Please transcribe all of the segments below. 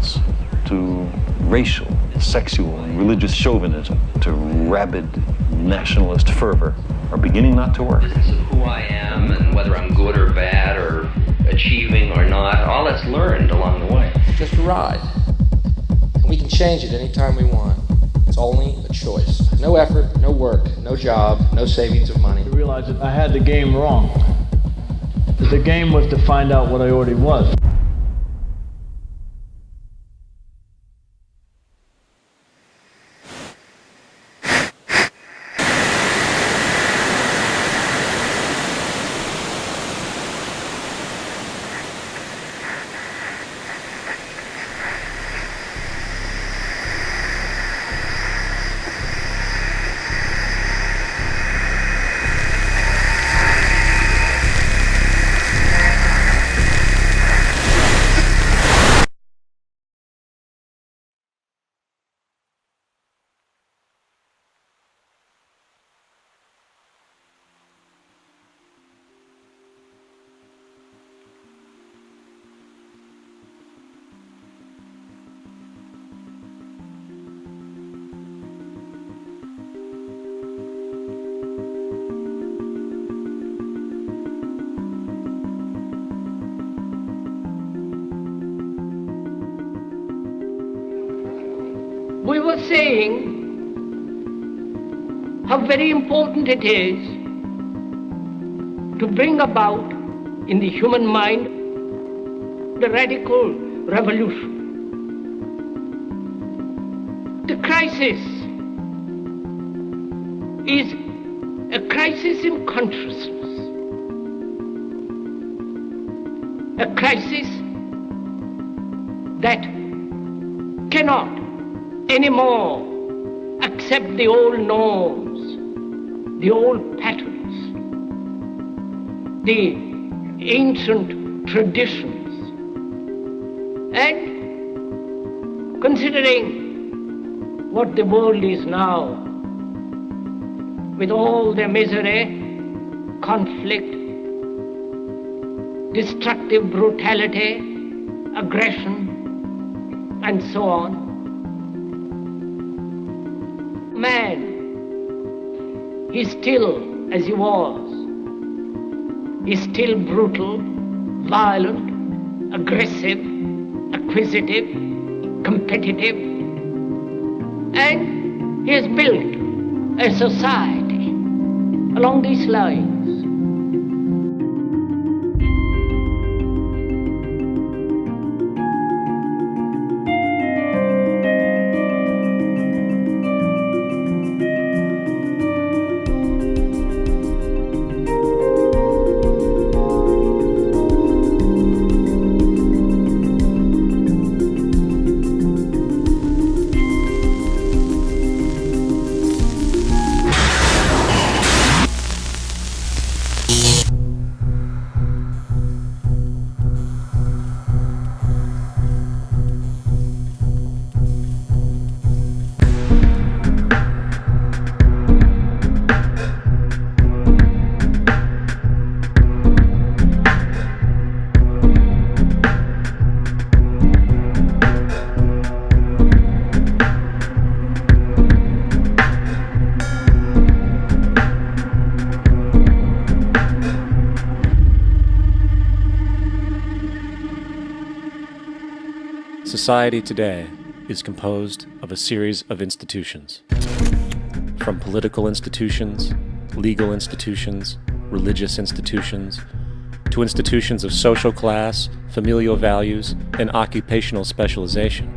intolerance, to racial, sexual, and religious chauvinism, to rabid nationalist fervor are beginning not to work. The sense of who I am and whether I'm good or bad or achieving or not, all that's learned along the way. Just a ride. And we can change it anytime we want. It's only a choice. No effort, no work, no job, no savings of money. I realized that I had the game wrong. That the game was to find out what I already was. We were saying how very important it is to bring about in the human mind the radical revolution. The crisis is a crisis in consciousness, a crisis that cannot anymore accept the old norms, the old patterns, the ancient traditions. And considering what the world is now, with all the misery, conflict, destructive brutality, aggression, and so on, man is still as he was. He's still brutal, violent, aggressive, acquisitive, competitive, and he has built a society along these lines. Society today is composed of a series of institutions. From political institutions, legal institutions, religious institutions, to institutions of social class, familial values, and occupational specialization,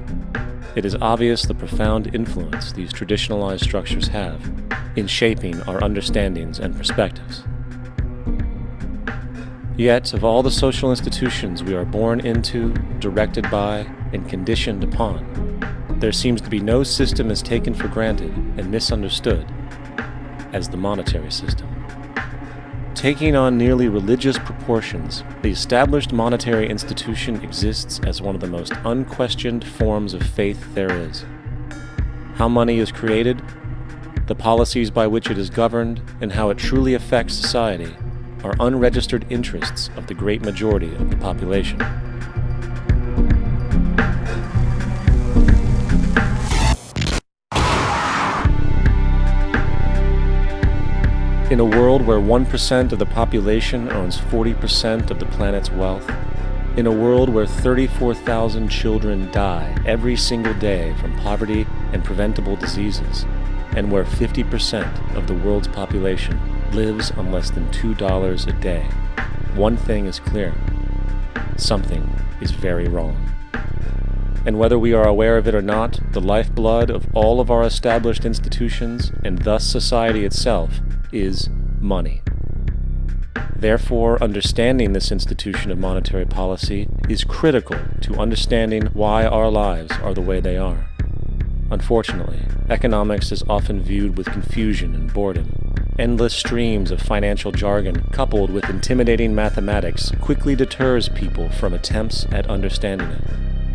it is obvious the profound influence these traditionalized structures have in shaping our understandings and perspectives. Yet, of all the social institutions we are born into, directed by, and conditioned upon, there seems to be no system as taken for granted and misunderstood as the monetary system. Taking on nearly religious proportions, the established monetary institution exists as one of the most unquestioned forms of faith there is. How money is created, the policies by which it is governed, and how it truly affects society are unregistered interests of the great majority of the population. In a world where 1% of the population owns 40% of the planet's wealth, in a world where 34,000 children die every single day from poverty and preventable diseases, and where 50% of the world's population lives on less than $2 a day, one thing is clear: something is very wrong. And whether we are aware of it or not, the lifeblood of all of our established institutions, and thus society itself, is money. Therefore, understanding this institution of monetary policy is critical to understanding why our lives are the way they are. Unfortunately, economics is often viewed with confusion and boredom. Endless streams of financial jargon, coupled with intimidating mathematics, quickly deters people from attempts at understanding it.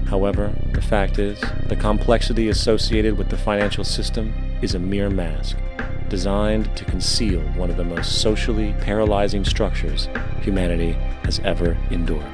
However, the fact is, the complexity associated with the financial system is a mere mask, designed to conceal one of the most socially paralyzing structures humanity has ever endured.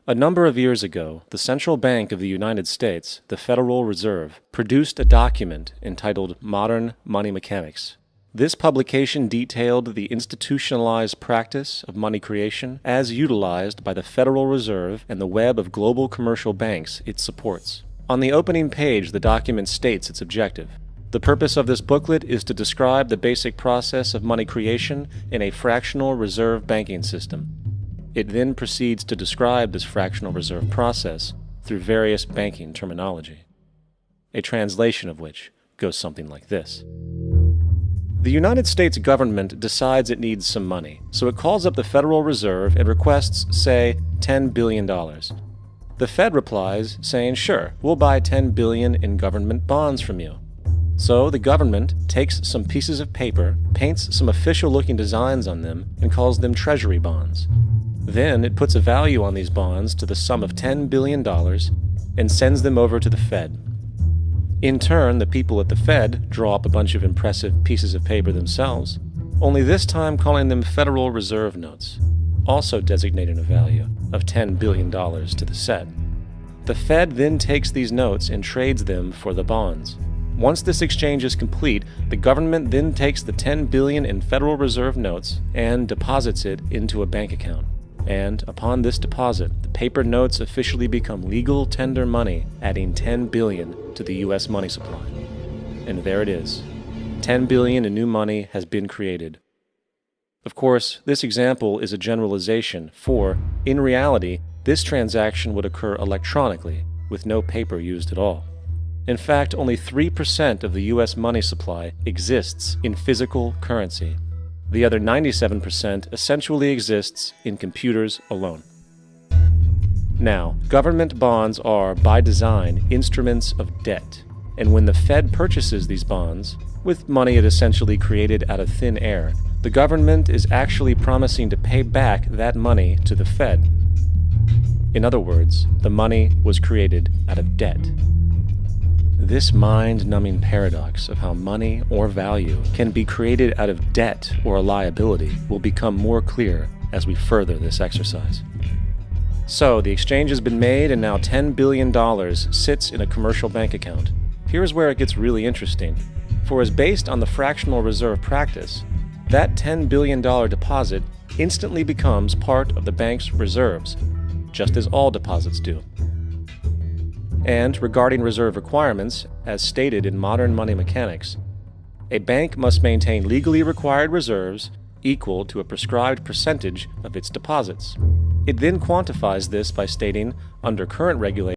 A number of years ago, the Central Bank of the United States, the Federal Reserve, produced a document entitled Modern Money Mechanics. This publication detailed the institutionalized practice of money creation as utilized by the Federal Reserve and the web of global commercial banks it supports. On the opening page, the document states its objective. The purpose of this booklet is to describe the basic process of money creation in a fractional reserve banking system. It then proceeds to describe this fractional reserve process through various banking terminology, a translation of which goes something like this. The United States government decides it needs some money, so it calls up the Federal Reserve and requests, say, $10 billion. The Fed replies, saying, sure, we'll buy $10 billion in government bonds from you. So the government takes some pieces of paper, paints some official-looking designs on them, and calls them treasury bonds. Then it puts a value on these bonds to the sum of $10 billion and sends them over to the Fed. In turn, the people at the Fed draw up a bunch of impressive pieces of paper themselves, only this time calling them Federal Reserve notes, also designating a value of $10 billion to the set. The Fed then takes these notes and trades them for the bonds. Once this exchange is complete, the government then takes the $10 billion in Federal Reserve notes and deposits it into a bank account. And upon this deposit, the paper notes officially become legal tender money, adding $10 billion to the U.S. money supply. And there it is. $10 billion in new money has been created. Of course, this example is a generalization, for, in reality, this transaction would occur electronically, with no paper used at all. In fact, only 3% of the U.S. money supply exists in physical currency. The other 97% essentially exists in computers alone. Now, government bonds are, by design, instruments of debt, and when the Fed purchases these bonds, with money it essentially created out of thin air, the government is actually promising to pay back that money to the Fed. In other words, the money was created out of debt. This mind-numbing paradox of how money or value can be created out of debt or a liability will become more clear as we further this exercise. So, the exchange has been made and now $10 billion sits in a commercial bank account. Here's where it gets really interesting. For as based on the fractional reserve practice, that $10 billion deposit instantly becomes part of the bank's reserves, just as all deposits do. And regarding reserve requirements, as stated in Modern Money Mechanics, a bank must maintain legally required reserves equal to a prescribed percentage of its deposits. It then quantifies this by stating, under current regulations,